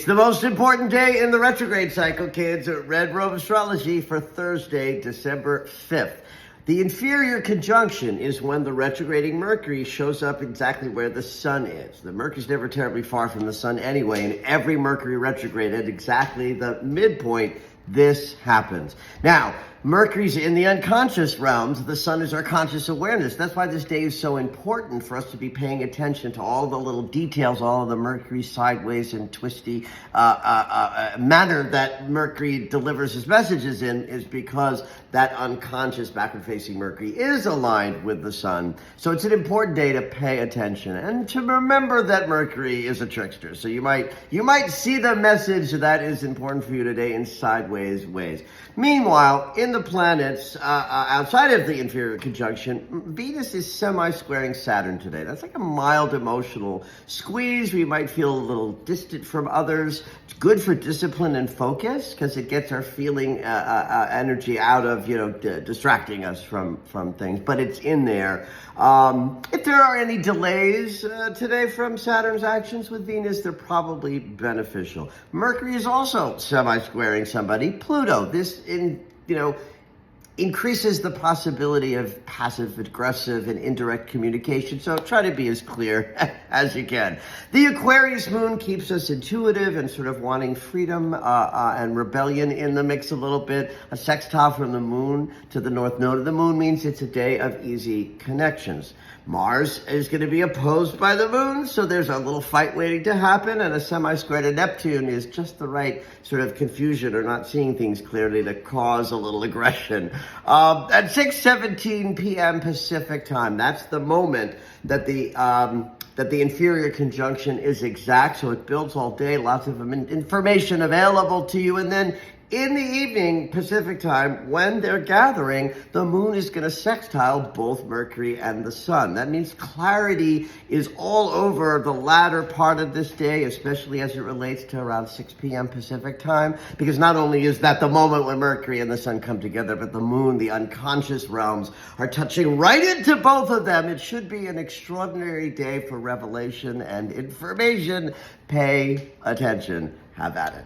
It's the most important day in the retrograde cycle, kids. Red Robe Astrology for Thursday, December 5th. The inferior conjunction is when the retrograding Mercury shows up exactly where the sun is. The Mercury's never terribly far from the sun anyway, and every Mercury retrograde at exactly the midpoint, this happens. Now, Mercury's in the unconscious realms. The sun is our conscious awareness. That's why this day is so important for us to be paying attention to all the little details, all of the Mercury sideways and twisty manner that Mercury delivers his messages in, is because that unconscious backward-facing Mercury is aligned with the sun. So it's an important day to pay attention and to remember that Mercury is a trickster. So you might see the message that is important for you today in sideways ways. Meanwhile, in the planets outside of the inferior conjunction, Venus is semi-squaring Saturn today. That's like a mild emotional squeeze. We might feel a little distant from others. It's good for discipline and focus because it gets our feeling energy out of, distracting us from things. But it's in there. If there are any delays today from Saturn's actions with Venus, they're probably beneficial. Mercury is also semi-squaring somebody. Pluto, this increases the possibility of passive-aggressive and indirect communication, so try to be as clear as you can. The Aquarius moon keeps us intuitive and sort of wanting freedom and rebellion in the mix a little bit. A sextile from the moon to the north node of the moon means it's a day of easy connections. Mars is going to be opposed by the moon, so there's a little fight waiting to happen, and a semi-square to Neptune is just the right sort of confusion or not seeing things clearly to cause a little aggression. At 6:17 p.m. Pacific time, that's the moment that the inferior conjunction is exact, so it builds all day, lots of information available to you, and then in the evening, Pacific time, when they're gathering, the moon is going to sextile both Mercury and the sun. That means clarity is all over the latter part of this day, especially as it relates to around 6 p.m. Pacific time, because not only is that the moment when Mercury and the sun come together, but the moon, the unconscious realms, are touching right into both of them. It should be an extraordinary day for revelation and information. Pay attention. Have at it.